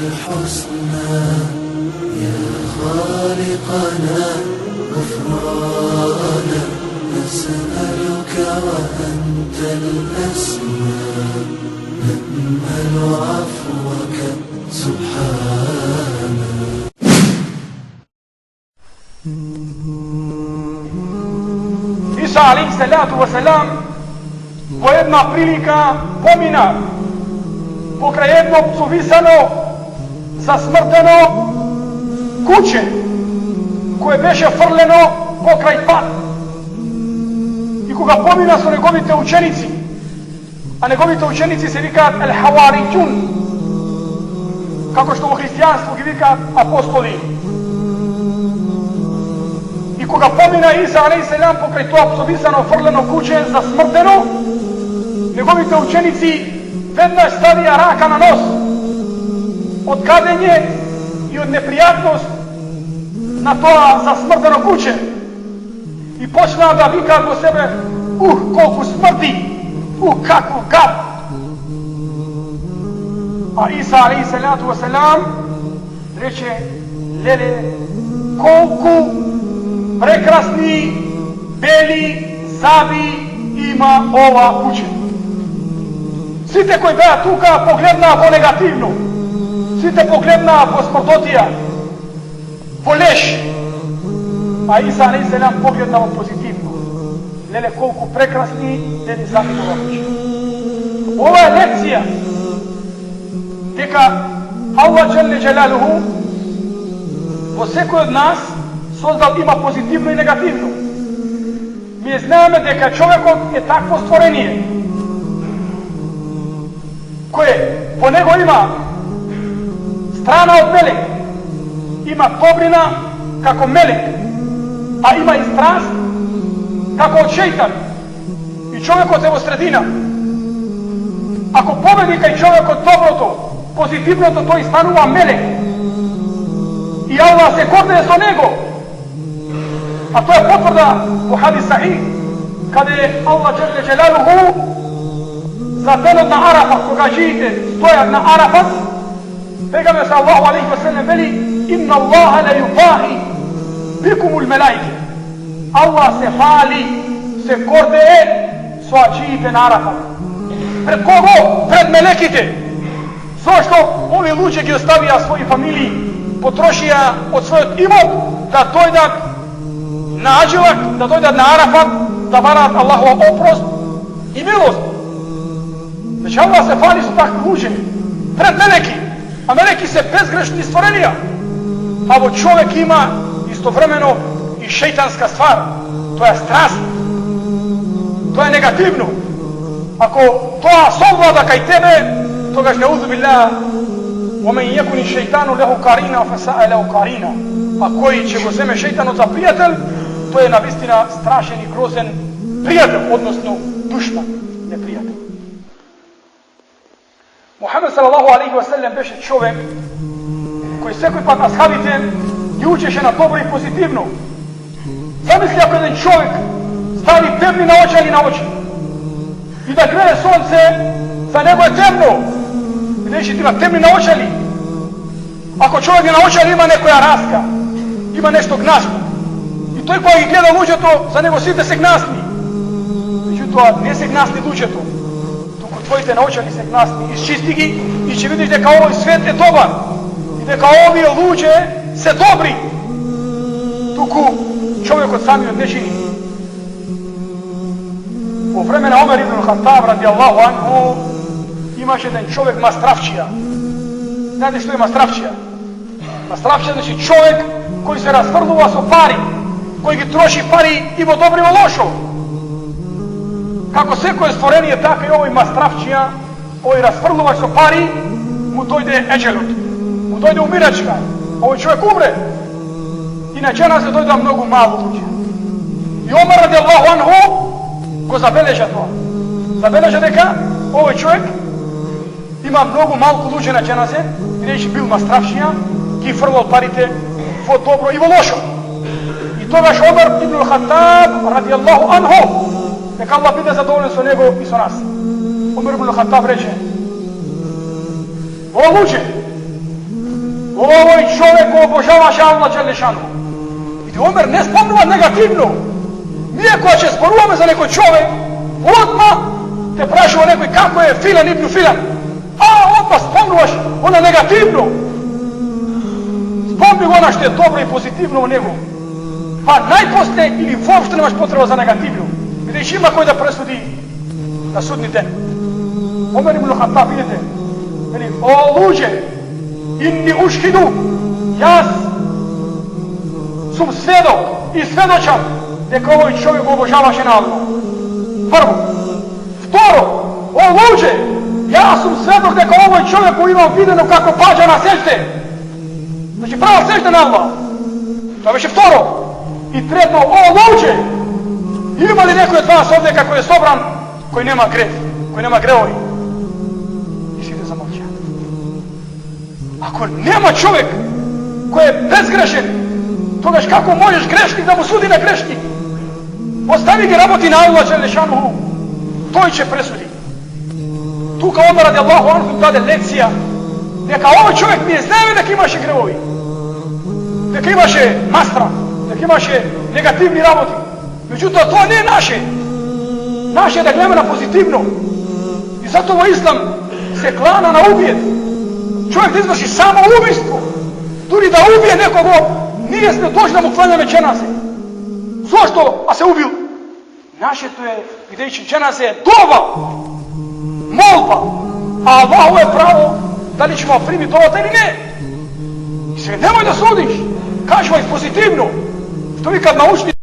الحسنى يا خالقنا غفرانا نسألك وأنت الأسمى نأمل عفوك سبحانه. Isa alaihi salatu wasalam po jedna prilika pomina pokraj jednog suvisano zasmrteno kuće koje беше frljeno pokraj pad i koga pomina su njegovite učenici, a njegovite učenici se vika al-Hawariđun, kako što u hristijanstvu gi vika apostoli. I koga pomina Isa alejhi selam pokraj to apsovisano frljeno kuće zasmrteno, njegovite učenici vednaš stavija raka na nos od kadenje i od neprijatnost na to zasmrteno kuće i počna da vika do sebe koliko smrti, kakvu gad. A Isa alejhi salatu wasalam reče lele koliko prekrasni beli zabi ima ova kuća. Svi te koji beja tuka pogledna po negativno, svi te pogledna po smrtotija, po leš, a Isa alejhi selam pogledna po pozitivno. Lele koliko prekrasni beli zabi ova kuća. Ova je lekcija дека Allah dželle dželaluhu во секој од нас создал има позитивно и негативно. Ние знаеме дека човекот е такво створение кое по него има страна од мелек, има добрина како мелек, а има и страст како од шејтан. И човекот е во средина. Ако победи кај човекот доброто, позитивното, тој станува мелек. И Allah се гордее со него. А тоа е потврда во хадис сахих, каде Allah dželle dželaluhu за денот на Арафат, кога жиите стојат на Арафат, пегамбер саллаллаху алейхи ва селем вели: "Инна Аллаха ла юбахи бикумул малаика." Allah се фали, се гордее со аџиите на Арафат. Пред кого? Пред мелеките. Зошто ови луѓе ги оставија своји фамилии, потрошија од својот имот да дојдат на Аџилак, да дојдат на Арафат, да бараат Аллахова опрост и милост. Значи Allah се фали со такви луѓе пред мелеки, а мелеки се безгрешни створенија. А во човек има истовремено и шејтанска ствар. Тоа е страст. Тоа е негативно. Ако тоа совлада кај тебе, тогаш неуzu billah, ومن يكن الشيطان له قرينا فساء له قرينا. А кој ќе го земе шејтанот за пријател, тој е навистина страшен и грозен пријател, односно душман, непријател. Мухамед салаллаху алейхи ва селем беше човек кој секој пат асхабите ги учеше на добро и позитивно. Замисли ако еден човек стави темни наочали на очи и да грее сонце, за него е темно. Видиш, ти има темни наочали. Ако човек ги наочали има некоја раска, има нешто гнасно. И тој кој ги гледа луѓето, за него сите се гнасни. Меѓутоа, не се гнасни луѓето, туку твоите наочали се гнасни. Исчисти ги и ќе видиш дека овој свет е добар. И дека овие луѓе се добри. Туку човекот самиот не жини. Во време на Омер ибн Хаттаб радијаллаху анху имаше еден човек мастравчија. Знаете што е мастравчија? Мастравчија значи човек кој се расфрлува со пари, кој ги троши пари и во добро и во лошо. Како секој створение, така и овој мастравчија, овој расфрлувач со пари, му дојде еџелот, му дојде умирачка. Овој човек умре. И на џеназе дојде многу малку луѓе. И Омер радијаллаху анху го забележа тоа. Забележа дека овој човек има многу малку луѓе на џеназе, бидејќи бил мастравчија, ги фрлал парите во добро и во лошо. И тогаш Омер ибн Хаттаб радијаллаху анху, нека Allah биде задоволен со него и со нас. Омер ибн Хаттаб рече: "О луѓе, Овој човек го обожаваше Аллах Джелешану. И Омер не спомнува негативно. Ние кога ќе зборуваме за некој човек, одма те прашува некој како е Филан ибн Филан. Одма спомнуваш она негативно. Спомни го она што е добро и позитивно во него. Па најпосле или воопшто немаш потреба за негативно. Бидејќи има кој да пресуди на судни ден. Омер ибн Хаттаб, видите, вели: о луѓе, inni ушхиду, јас сум сведок и сведочам дека овој човек го обожаваше на Аллах. Прво. Второ, о луѓе, јас сум сведок дека овој човек го имам видено како паѓа на сеќде. Значи права сеќда на Аллах. Тоа беше второ. И трето, о луѓе, има ли некој од вас овде како е собран, кој нема грев, кој нема греови? И сите замолчаа. Ако нема човек кој е безгрешен, тогаш како можеш грешник да му суди на грешник? Остави ги работи на Аллах Джелешану, тој ќе пресуди. Тука Омер радијаллаху анху даде лекција дека овој човек не знае дека имаше гревови, дека имаше мастра, дека имаше негативни работи. Меѓутоа тоа не е наше. Наше е да гледаме на позитивно. И затоа во Ислам се клана на убиет. Човек да изврши само убиство, дури да убие некого, ние сме должни да му кланяме дженазе. Зошто? А се убил. Нашето е, бидејќи дженазе е дова, молба, а Аллаху е право дали ќе му прими довата или не. И сега немој да судиш, кажувај позитивно. Што викат научни